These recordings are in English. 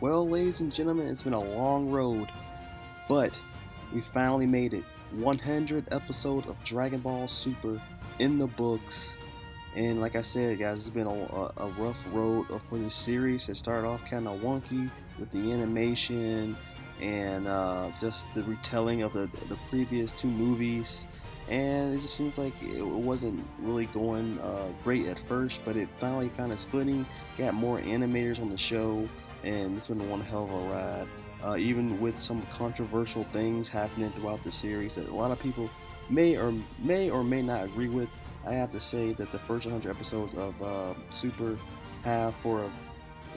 Well, ladies and gentlemen, it's been a long road, but we finally made it. 100 episodes of Dragon Ball Super in the books. And like I said, guys, it's been a rough road for this series. It started off kind of wonky with the animation and just the retelling of the previous two movies. And it just seems like it wasn't really going great at first, but it finally found its footing. Got more animators on the show, and it's been one hell of a ride. Even with some controversial things happening throughout the series that a lot of people may not agree with, I have to say that the first 100 episodes of Super have,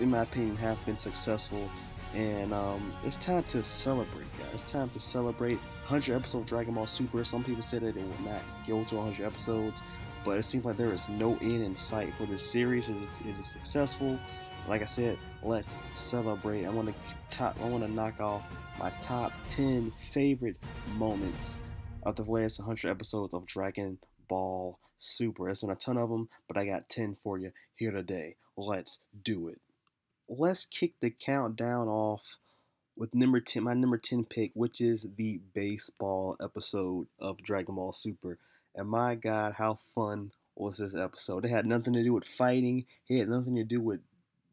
in my opinion, have been successful, and it's time to celebrate, guys. It's time to celebrate 100 episodes of Dragon Ball Super. Some people said that it will not go to 100 episodes, but it seems like there is no end in sight for this series. It is successful. Like I said, let's celebrate. I want to knock off my top 10 favorite moments of the last 100 episodes of Dragon Ball Super. There's been a ton of them, but I got 10 for you here today. Let's do it. Let's kick the countdown off with number 10, my number 10 pick, which is the baseball episode of Dragon Ball Super. And my God, how fun was this episode? It had nothing to do with fighting, it had nothing to do with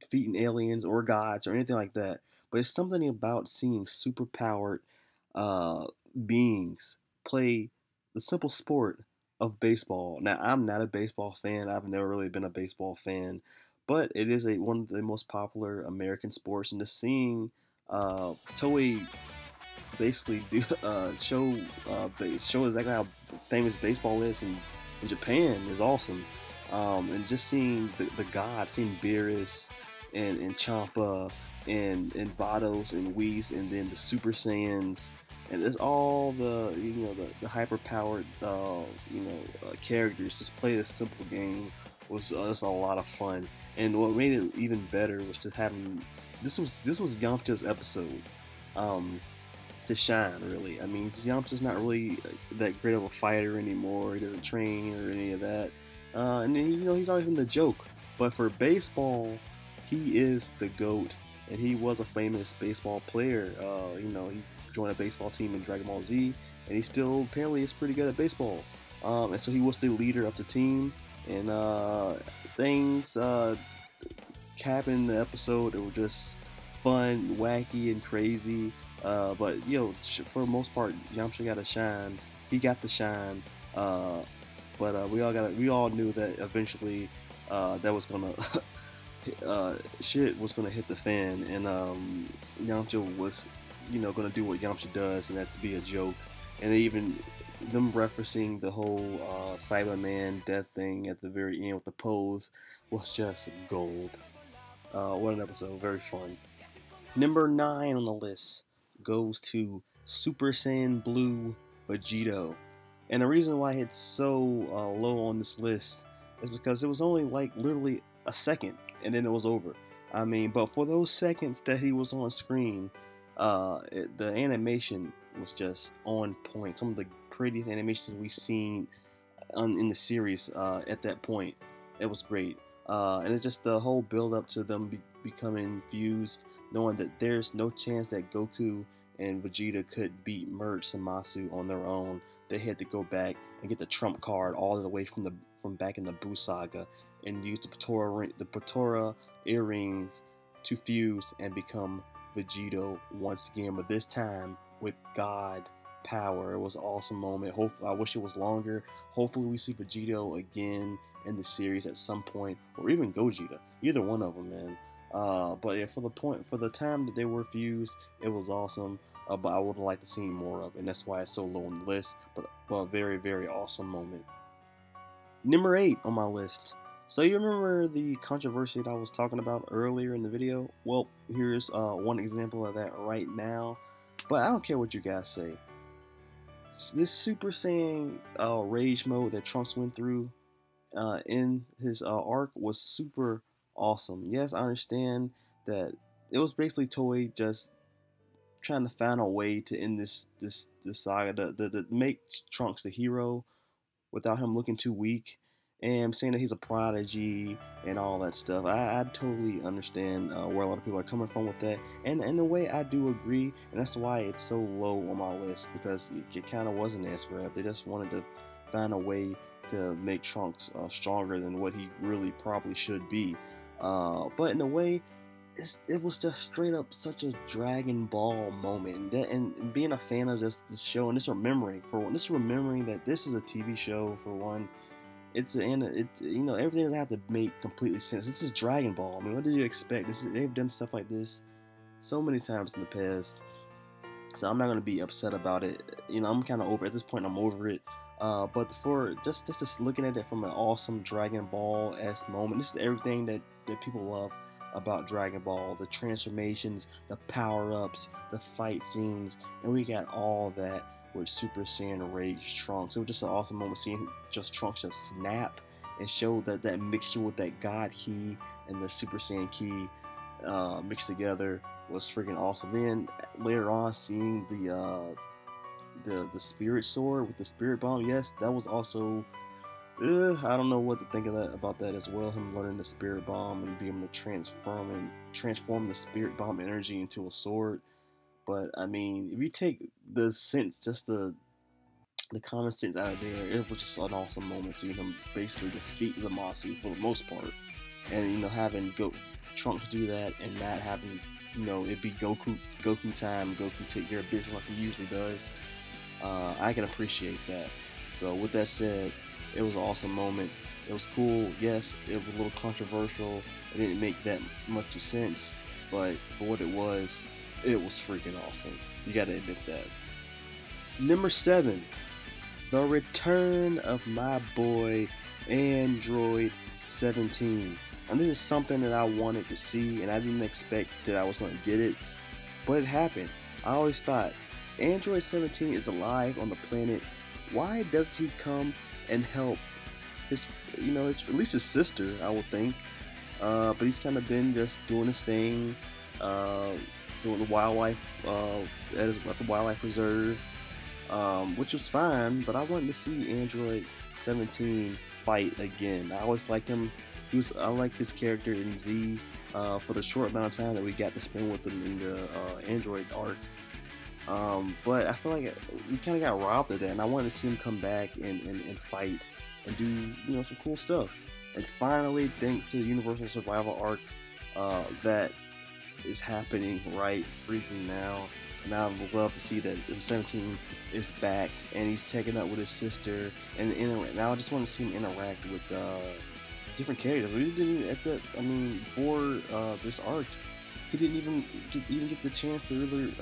defeating aliens or gods or anything like that. But it's something about seeing super powered uh, beings play the simple sport of baseball. Now, I'm not a baseball fan. I've never really been a baseball fan, but it is one of the most popular American sports. And just seeing Toei basically show exactly how famous baseball is in Japan is awesome. And just seeing the gods, seeing Beerus and Champa and Vados and Whis, and then the Super Saiyans, and it's all the hyper powered characters just play this simple game was just a lot of fun. And what made it even better was just having this was Yamcha's episode to shine, really. I mean, Yamcha's not really that great of a fighter anymore. He doesn't train or any of that, and then, he's always been the joke. But for baseball, he is the GOAT, and he was a famous baseball player. He joined a baseball team in Dragon Ball Z, and he still apparently is pretty good at baseball. And so he was the leader of the team, and things happened in the episode. It was just fun, wacky, and crazy. But for the most part, Yamcha got to shine. He got the shine. But we all knew that eventually that was gonna shit was gonna hit the fan, and Yamcha was gonna do what Yamcha does, and that's to be a joke. And even them referencing the whole Cyberman death thing at the very end with the pose was just gold. What an episode! Very fun. Number 9 on the list goes to Super Saiyan Blue Vegito. And the reason why it's so low on this list is because it was only like literally a second and then it was over. I mean, but for those seconds that he was on screen, the animation was just on point. Some of the prettiest animations we've seen in the series at that point. It was great. And it's just the whole build up to them becoming fused, knowing that there's no chance that Goku and Vegeta could beat Merge Zamasu on their own. They had to go back and get the trump card all the way from back in the Buu saga and use the Patora earrings to fuse and become Vegito once again, but this time with God power. It was an awesome moment. Hopefully, I wish it was longer. Hopefully we see Vegito again in the series at some point, or even Gogeta. Either one of them, man. But yeah, for the time that they were fused, it was awesome. But I would have liked to see more of it, and that's why it's so low on the list. But a very, very awesome moment. Number 8 on my list. So you remember the controversy that I was talking about earlier in the video? Well, here's one example of that right now. But I don't care what you guys say. This Super Saiyan rage mode that Trunks went through in his arc was super awesome. Yes, I understand that it was basically Toei just trying to find a way to end this saga, to make Trunks the hero without him looking too weak. and saying that he's a prodigy and all that stuff. I totally understand where a lot of people are coming from with that, and in a way I do agree, and that's why it's so low on my list, because it kind of wasn't ass grab. They just wanted to find a way to make Trunks stronger than what he really probably should be. But in a way, it was just straight up such a Dragon Ball moment, and being a fan of just the show, and just remembering that this is a TV show for one. It's everything doesn't have to make completely sense. This is Dragon Ball. I mean, what did you expect? They've done stuff like this so many times in the past, so I'm not gonna be upset about it. I'm kind of over at this point. I'm over it. But for just looking at it from an awesome Dragon Ball s moment, this is everything that people love about Dragon Ball: the transformations, the power ups, the fight scenes, and we got all that with Super Saiyan Rage Trunks. It was just an awesome moment seeing just Trunks just snap and show that mixture with that God Ki and the Super Saiyan Ki mixed together was freaking awesome. Then later on, seeing the Spirit Sword with the Spirit Bomb, yes, that was also. I don't know what to think of that about that as well. Him learning the Spirit Bomb and being able to transform the Spirit Bomb energy into a sword. But I mean, if you take the sense, just the common sense out of there, it was just an awesome moment seeing him basically defeat Zamasu for the most part, and having Trunks do that and not having it be Goku time, Goku take care of business like he usually does. I can appreciate that. So with that said, it was an awesome moment. It was cool. Yes, it was a little controversial. It didn't make that much sense, but for what it was freaking awesome. You gotta admit that. Number 7, the return of my boy Android 17. And this is something that I wanted to see, and I didn't expect that I was going to get it, but it happened. I always thought, Android 17 is alive on the planet. Why does he come and help his at least his sister, I would think. But he's kind of been just doing his thing, doing the wildlife at the wildlife reserve, which was fine. But I wanted to see Android 17 fight again. I always liked him. I like this character in Z for the short amount of time that we got to spend with him in the Android arc. But I feel like we kind of got robbed of that, and I wanted to see him come back and fight and do some cool stuff. And finally, thanks to the Universal Survival arc that is happening right freaking now, and I would love to see that 17 is back and he's taking up with his sister and now I just want to see him interact with different characters. We didn't before this arc, he didn't even get the chance to really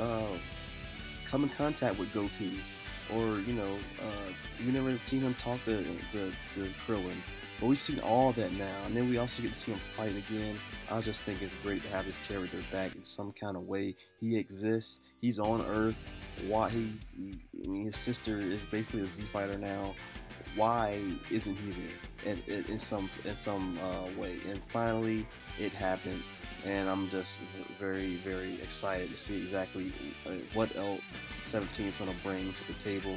come in contact with Goku, or we never seen him talk to Krillin. But we've seen all that now, and then we also get to see him fight again. I just think it's great to have his character back in some kind of way. He exists. He's on Earth. Why his sister is basically a Z fighter now. Why isn't he there? In some way. And finally, it happened, and I'm just very, very excited to see exactly what else 17 is going to bring to the table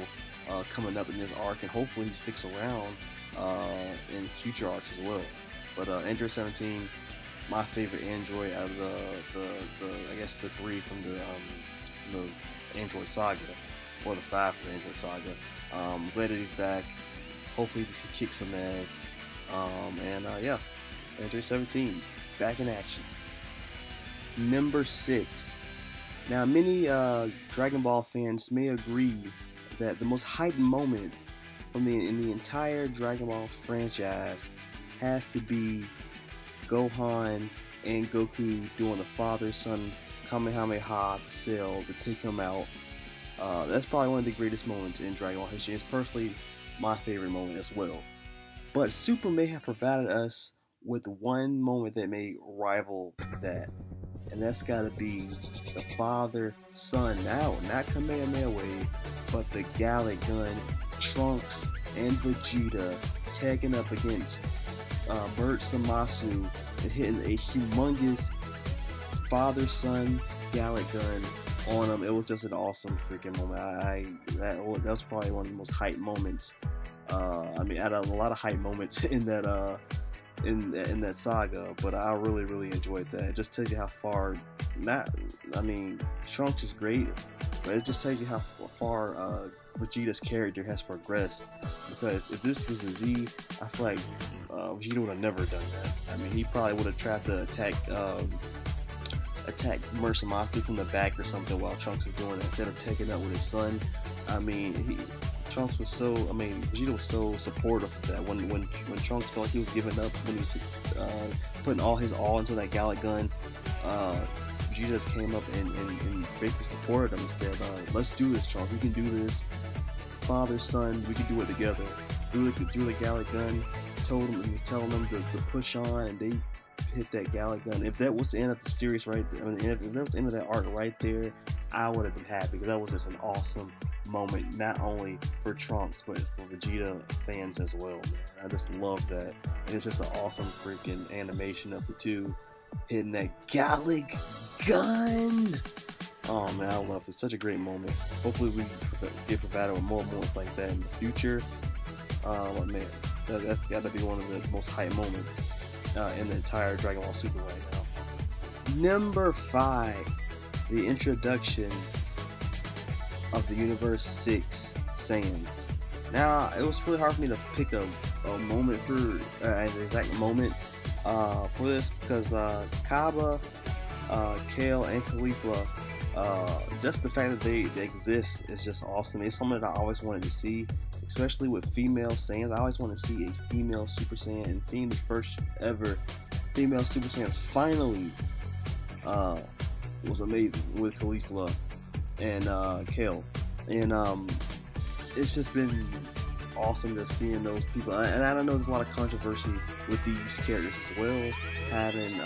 coming up in this arc, and hopefully he sticks around in future arcs as well. But Android 17, my favorite android out of the I guess the 3 from the Android Saga, or the 5 from the Android Saga. Glad that he's back. Hopefully he kicks some ass. Yeah, Android 17 back in action. Number 6. Now, many Dragon Ball fans may agree that the most hyped moment in the entire Dragon Ball franchise has to be Gohan and Goku doing the father-son Kamehameha to Cell to take him out. That's probably one of the greatest moments in Dragon Ball history. It's personally my favorite moment as well. But Super may have provided us with one moment that may rival that, and that's got to be the father-son. Now, not Kamehameha Wave, but the Gallic Gun, Trunks and Vegeta tagging up against Bert Zamasu and hitting a humongous father-son Gallic Gun on him. It was just an awesome freaking moment. That was probably one of the most hyped moments I mean, had a lot of hype moments in that in that saga, but I really enjoyed that. It just tells you how far, not, I mean, Trunks is great, but it just tells you how far Vegeta's character has progressed. Because if this was a Z, I feel like Vegeta would have never done that. I mean, he probably would have tried to attack Mercy from the back or something while Trunks is doing it instead of taking up with his son. I mean, Trunks was so, I mean, Vegeta was so supportive of that. When Trunks felt like he was giving up, when he was putting all his all into that Gallic gun, Vegeta just came up and basically supported him and said, let's do this, Trunks. We can do this. Father, son, we can do it together. Threw the Gallic gun, told him, he was telling them to push on, and they hit that Gallic gun. If that was the end of the series right there, I mean, if that was the end of that arc right there, I would have been happy, because that was just an awesome moment, not only for Trunks but for Vegeta fans as well, man. I just love that, and it's just an awesome freaking animation of the two hitting that Gallic gun. Oh man, I love it. Such a great moment. Hopefully we get provided with more moments like that in the future. But man, that's got to be one of the most hype moments in the entire Dragon Ball Super right now. Number 5, the introduction of the Universe 6 Saiyans. Now, it was really hard for me to pick a moment for an exact moment for this, because Kaba, Kale, and Caulifla, just the fact that they exist is just awesome. It's something that I always wanted to see, especially with female Saiyans. I always want to see a female Super Saiyan, and seeing the first ever female Super Saiyans finally was amazing with Caulifla and Kale, and it's just been awesome to seeing those people. And I don't know, there's a lot of controversy with these characters as well, having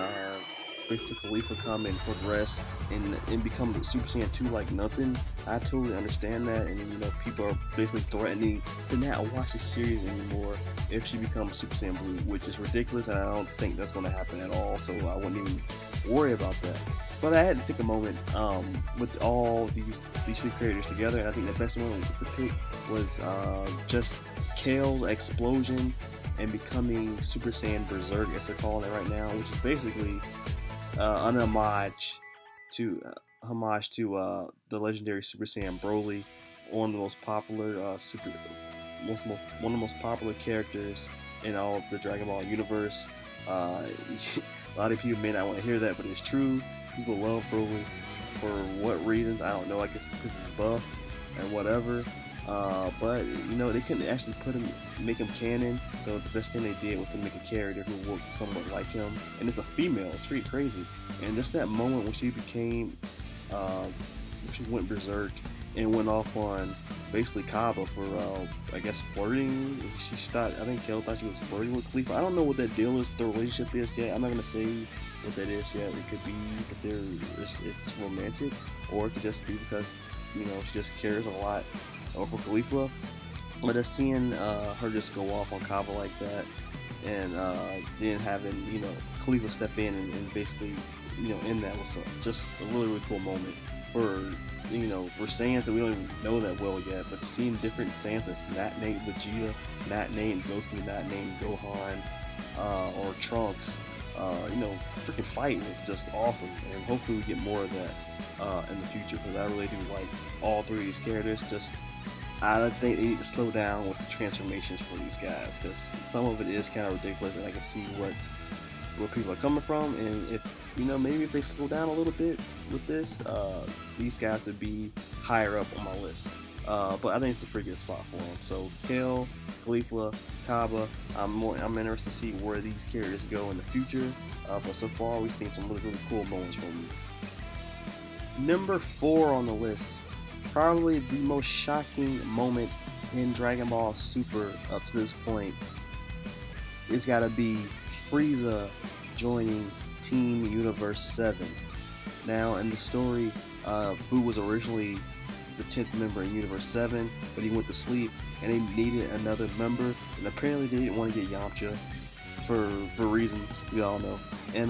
basically Caulifla come and progress and become the Super Saiyan 2 like nothing. I totally understand that, and you know, people are basically threatening to not watch the series anymore if she becomes Super Saiyan Blue, which is ridiculous, and I don't think that's going to happen at all, so I wouldn't even worry about that. But I had to pick a moment with all these three creators together, and I think the best one to pick was just Kale's explosion and becoming Super Saiyan Berserk, as they're calling it right now, which is basically an homage to the legendary Super Saiyan Broly, one of the most popular one of the most popular characters in all of the Dragon Ball universe. A lot of people may not want to hear that, but it's true. People love Broly for what reasons, I don't know. I guess because he's buff and whatever. But you know, they couldn't actually make him canon, so the best thing they did was to make a character who looked somewhat like him, and it's a female. It's pretty crazy. And just that moment when she became, she went berserk and went off on basically Kaba for, I guess, flirting. She thought, I think Kale thought she was flirting with Khalifa. I don't know what that deal is, the relationship is yet. I'm not gonna say what that is yet. It could be that it's romantic, or it could just be because, you know, she just cares a lot over Khalifa. But just seeing her just go off on Kaba like that, and then having, you know, Khalifa step in and basically, you know, end that was just a really cool moment for, you know, for Saiyans that we don't even know that well yet, but seeing different Saiyans that's not named Vegeta, not named Goku, not named Gohan, or Trunks, you know, freaking fight was just awesome, and hopefully we get more of that in the future, because I really do like all three of these characters. Just, I think they need to slow down with the transformations for these guys, because some of it is kind of ridiculous, and I can see where people are coming from, and if, you know, maybe if they slow down a little bit with this, these guys would be higher up on my list. But I think it's a pretty good spot for them. So Kale, Caulifla, Kaba, I'm interested to see where these characters go in the future. But so far we've seen some really cool moments from them. Number 4 on the list, probably the most shocking moment in Dragon Ball Super up to this point, it's got to be Frieza joining Team Universe 7. Now, in the story, Boo was originally the 10th member in Universe 7, but he went to sleep, and they needed another member, and apparently they didn't want to get Yamcha for reasons we all know, and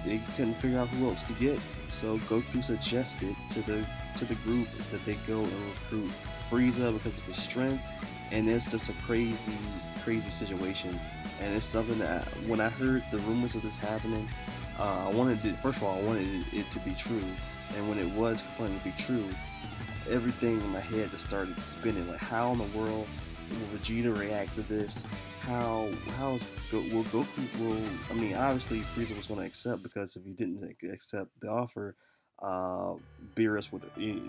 they couldn't figure out who else to get, So Goku suggested to the group that they go and recruit Frieza because of his strength, and it's just a crazy situation. And it's something that when I heard the rumors of this happening, I wanted it, first of all, I wanted it to be true, and when it was confirmed to be true, everything in my head just started spinning. Like, how in the world will Vegeta react to this? Will Goku I mean, obviously Frieza was going to accept, because if he didn't accept the offer, uh, Beerus would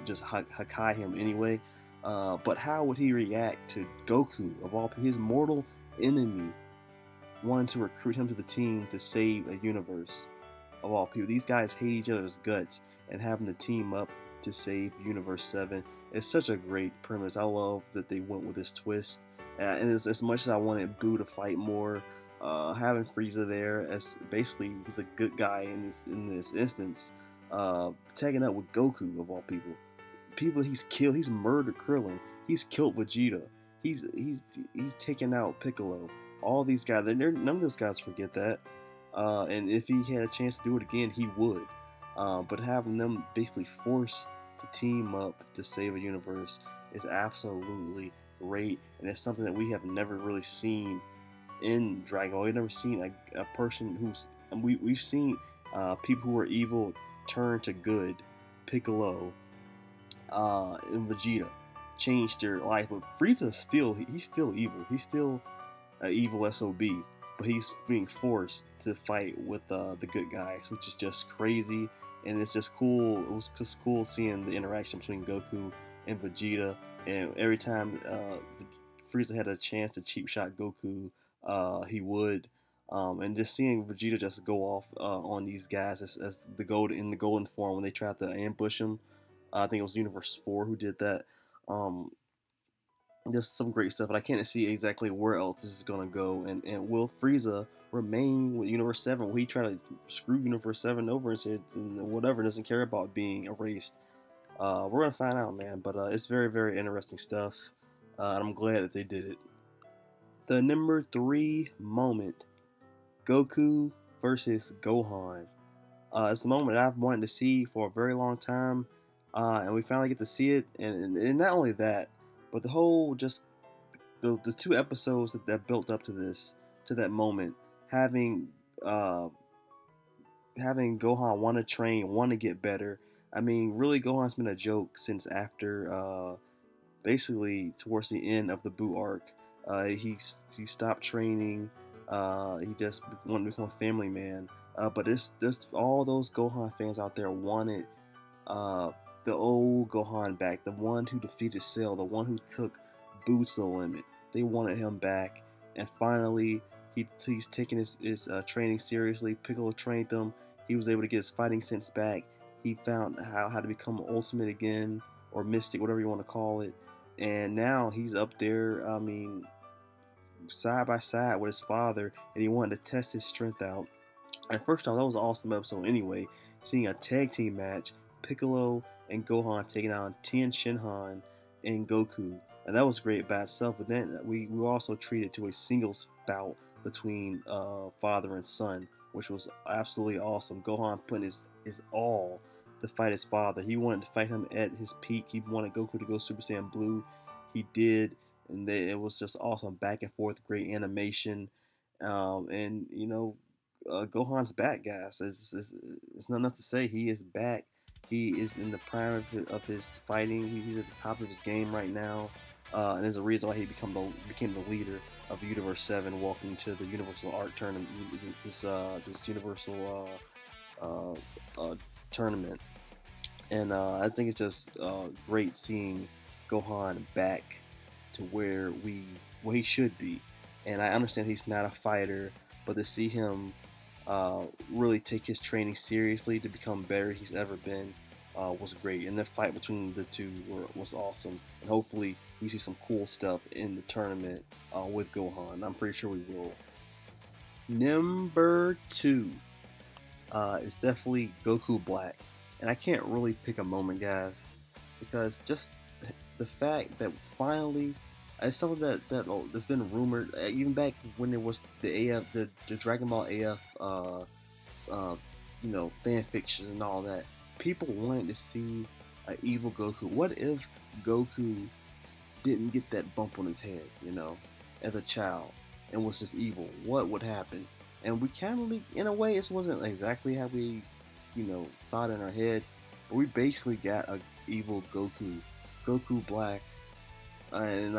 just Hakai him anyway. But how would he react to Goku, of all his mortal enemy, wanting to recruit him to the team to save a universe? Of all people, these guys hate each other's guts, and having to team up to save Universe 7 is such a great premise. I love that they went with this twist. And as much as I wanted Boo to fight more, having Frieza there as basically he's a good guy in this instance, tagging up with Goku of all people. People he's killed, he's murdered Krillin, he's killed Vegeta, he's taken out Piccolo. All these guys, none of those guys forget that. And if he had a chance to do it again, he would. But having them basically forced to team up to save a universe is absolutely great, and it's something that we have never really seen in Dragon Ball. We've never seen a person who's we've seen people who are evil turn to good. Piccolo and Vegeta changed their life, but Frieza he's still evil. He's still an evil SOB, but he's being forced to fight with the good guys, which is just crazy. And it's just cool. It was just cool seeing the interaction between Goku and Vegeta. And every time Frieza had a chance to cheap shot Goku, he would. And just seeing Vegeta just go off on these guys as in the golden form when they tried to ambush him. I think it was Universe 4 who did that. Um, just some great stuff, but I can't see exactly where else this is gonna go. And will Frieza remain with Universe 7? Will he try to screw Universe 7 over and say whatever, doesn't care about being erased? We're gonna find out, man. But it's very interesting stuff, and I'm glad that they did it. The number 3 moment: Goku versus Gohan. It's a moment that I've wanted to see for a very long time, and we finally get to see it. And not only that, but the whole just the 2 episodes that built up to that moment, having having Gohan want to train, want to get better. I mean, really, Gohan's been a joke since after basically towards the end of the Buu arc. He stopped training. He just wanted to become a family man. But there's all those Gohan fans out there wanted uh, the old Gohan back, the one who defeated Cell, the one who took Buu to the limit. They wanted him back, and finally he's taking his training seriously. Piccolo trained him. He was able to get his fighting sense back. He found how to become ultimate again, or mystic, whatever you want to call it. And now he's up there. I mean, side by side with his father, and he wanted to test his strength out. And first off, that was an awesome episode anyway. Seeing a tag team match, Piccolo and Gohan taking on Tien Shinhan and Goku. And that was great by itself, but then we were also treated to a singles bout between father and son, which was absolutely awesome. Gohan putting his all to fight his father. He wanted to fight him at his peak. He wanted Goku to go Super Saiyan Blue. He did, and it was just awesome. Back and forth, great animation. And, Gohan's back, guys. It's nothing else to say. He is back. He is in the prime of his fighting. He's at the top of his game right now. And there's a reason why he became the leader of Universe 7, walking to the Universal Art Tournament, this Universal tournament. And I think it's just great seeing Gohan back to where he should be. And I understand he's not a fighter, but to see him really take his training seriously to become better he's ever been was great. And the fight between the two was awesome. And hopefully we see some cool stuff in the tournament with Gohan. I'm pretty sure we will. Number 2 is definitely Goku Black. And I can't really pick a moment, guys, because just the fact that finally, it's something that's been rumored even back when there was the Dragon Ball AF fan fiction and all that. people wanted to see an evil Goku. What if Goku didn't get that bump on his head, as a child, and was just evil? What would happen? And we kind of, in a way, it wasn't exactly how we, saw it in our heads, but we basically got a evil Goku Black, and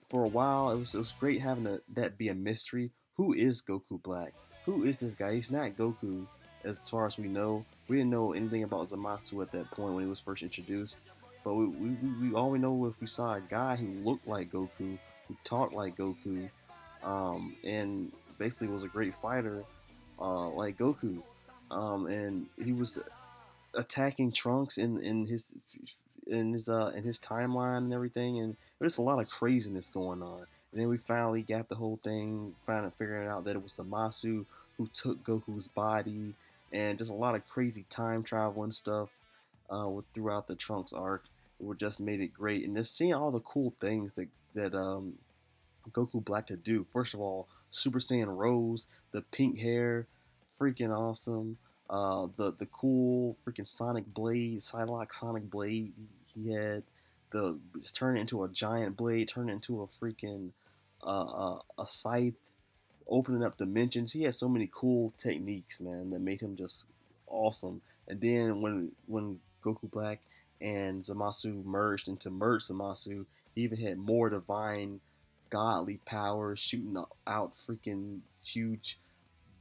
for a while it was great having that be a mystery. Who is Goku Black? Who is this guy? He's not Goku, as far as we know. We didn't know anything about Zamasu at that point when he was first introduced. But we all we know if we saw a guy who looked like Goku, who talked like Goku, and basically was a great fighter, like Goku, and he was attacking Trunks in his timeline and everything, and there's a lot of craziness going on. And then we finally got the whole thing, finally figuring out that it was Zamasu who took Goku's body, and just a lot of crazy time travel and stuff throughout the Trunks arc. It just made it great, and just seeing all the cool things that Goku Black could do. First of all, Super Saiyan Rose, the pink hair, freaking awesome. The cool freaking Sonic Blade, Psylocke Sonic Blade he had. The turn it into a giant blade, turn it into a freaking a scythe, opening up dimensions. He had so many cool techniques, man, that made him just awesome. And then when Goku Black and Zamasu merged into Merged Zamasu, he even had more divine, godly powers, shooting out freaking huge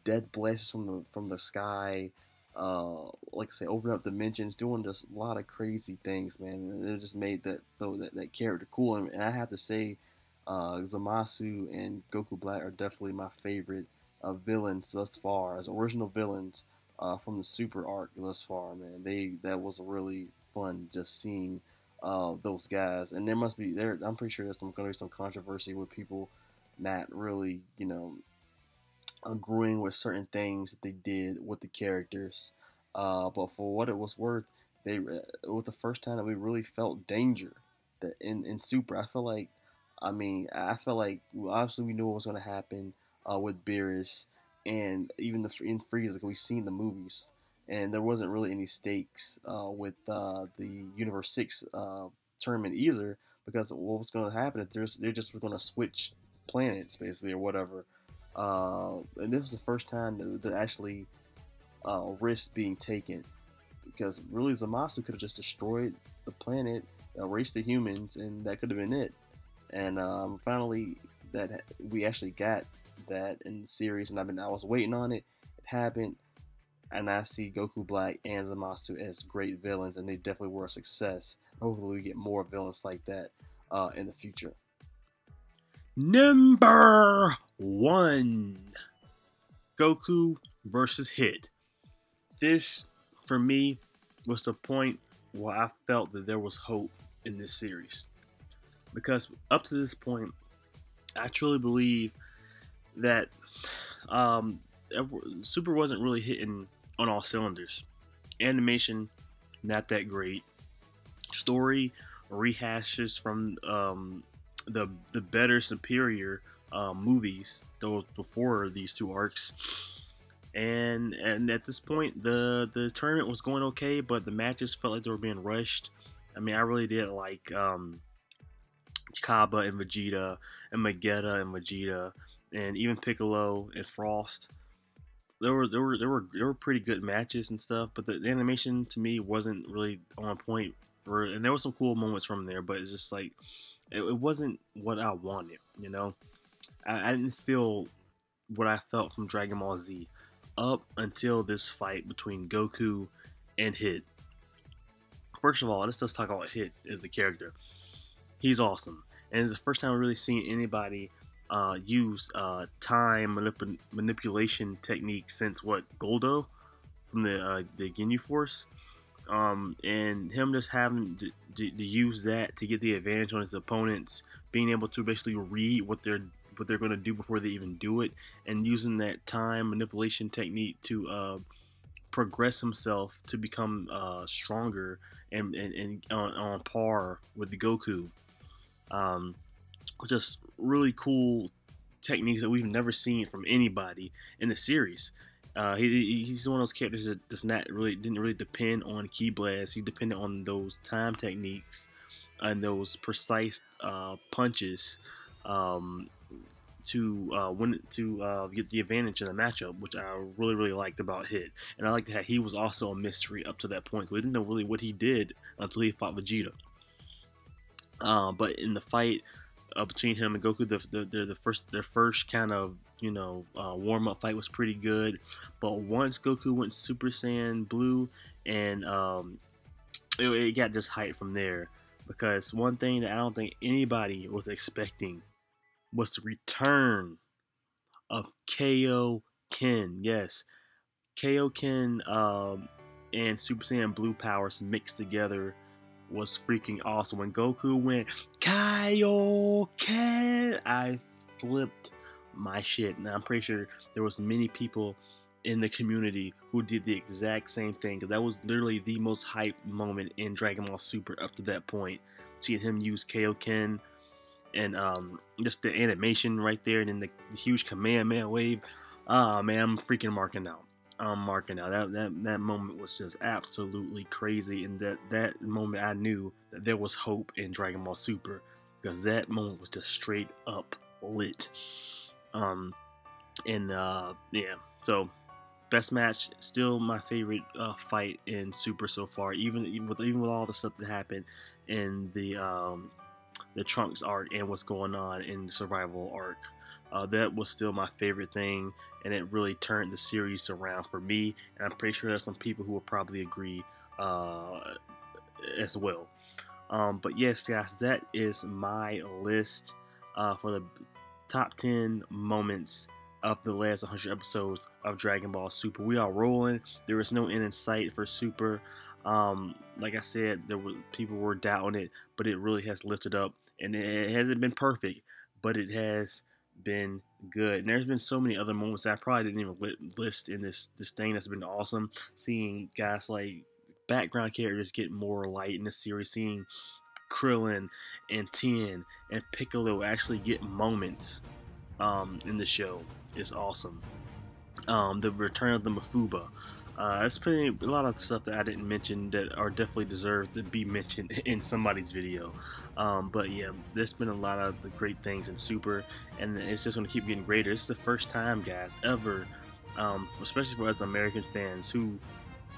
death blasts from the sky. Like I say, opening up dimensions, doing just a lot of crazy things, man. And it just made that character cool. And I have to say, Zamasu and Goku Black are definitely my favorite villains thus far, as original villains from the Super arc thus far, man. That was really fun just seeing those guys. And I'm pretty sure there's going to be some controversy with people not really, agreeing with certain things that they did with the characters. But for what it was worth, it was the first time that we really felt danger. That in Super, I felt like, well, obviously we knew what was going to happen with Beerus, and even in Frieza, like we've seen the movies, and there wasn't really any stakes with the Universe 6 tournament either, because what was going to happen is they're just going to switch planets basically or whatever. And this was the first time that actually risk being taken, because really Zamasu could have just destroyed the planet, erased the humans, and that could have been it. And finally, that we actually got that in the series, and I was waiting on it. It happened, and I see Goku Black and Zamasu as great villains, and they definitely were a success. Hopefully, we get more villains like that in the future. Number 1, Goku versus Hit. This, for me, was the point where I felt that there was hope in this series. Because up to this point, I truly believe that Super wasn't really hitting on all cylinders. Animation, not that great. Story, rehashes from the better, superior movies, those before these two arcs. And at this point, the tournament was going okay, but the matches felt like they were being rushed. I mean, I really did like Kaba and Vegeta, and Magetta and Vegeta, and even Piccolo and Frost. There were pretty good matches and stuff, but the animation to me wasn't really on point. And there were some cool moments from there, but it's just like it wasn't what I wanted. I didn't feel what I felt from Dragon Ball Z up until this fight between Goku and Hit. First of all, let's just talk about Hit as a character. He's awesome, and it's the first time I've really seen anybody use time manipulation techniques since Goldo from the Ginyu Force, and him just having to use that to get the advantage on his opponents, being able to basically read what they're going to do before they even do it, and using that time manipulation technique to progress himself to become stronger and on par with the Goku. Just really cool techniques that we've never seen from anybody in the series. He's one of those characters that didn't really depend on ki blasts. He depended on those time techniques and those precise punches um, to get the advantage in the matchup, which I really liked about Hit. And I liked that he was also a mystery up to that point. We didn't know really what he did until he fought Vegeta. But in the fight between him and Goku, their first kind of warm up fight was pretty good. But once Goku went Super Saiyan Blue, and it got just hyped from there. Because one thing that I don't think anybody was expecting was the return of Kaioken. Yes, Kaioken and Super Saiyan Blue powers mixed together was freaking awesome. When Goku went Kaioken, I flipped my shit. And I'm pretty sure there was many people in the community who did the exact same thing, because that was literally the most hyped moment in Dragon Ball Super up to that point. Seeing him use Kaioken and just the animation right there, and then the huge Kamehameha wave. Ah, man, I'm freaking marking out. I'm marking out. That moment was just absolutely crazy, and that moment I knew that there was hope in Dragon Ball Super, because that moment was just straight up lit. Yeah, so best match, still my favorite fight in Super so far, even with all the stuff that happened in the Trunks arc and what's going on in the Survival arc. That was still my favorite thing, and it really turned the series around for me, and I'm pretty sure there's some people who will probably agree as well. But yes, guys, that is my list for the top 10 moments of the last 100 episodes of Dragon Ball Super. We are rolling. There is no end in sight for Super. Like I said, people were doubting it, but it really has lifted up, and it hasn't been perfect, but it has been good. And there's been so many other moments that I probably didn't even list in this thing that's been awesome. Seeing guys like background characters get more light in the series, seeing Krillin and Tien and Piccolo actually get moments in the show is awesome. The return of the Mafuba. It's a lot of stuff that I didn't mention that are definitely deserve to be mentioned in somebody's video. But yeah, there's been a lot of the great things in Super, and it's just going to keep getting greater. This is the first time, guys, ever, especially for us American fans who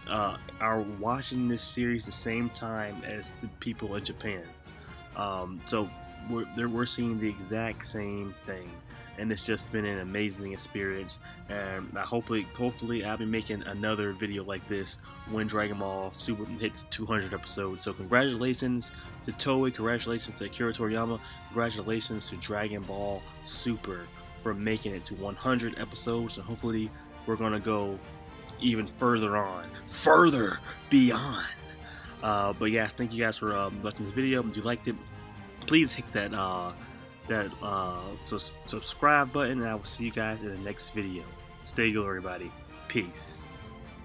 are watching this series the same time as the people in Japan. So we're seeing the exact same thing, and it's just been an amazing experience. And hopefully I'll be making another video like this when Dragon Ball Super hits 200 episodes. So congratulations to Toei, congratulations to Akira Toriyama, congratulations to Dragon Ball Super for making it to 100 episodes, and hopefully we're gonna go even further beyond. But yes, thank you guys for watching this video. If you liked it, please hit that subscribe button, and I will see you guys in the next video. Stay good, everybody. Peace.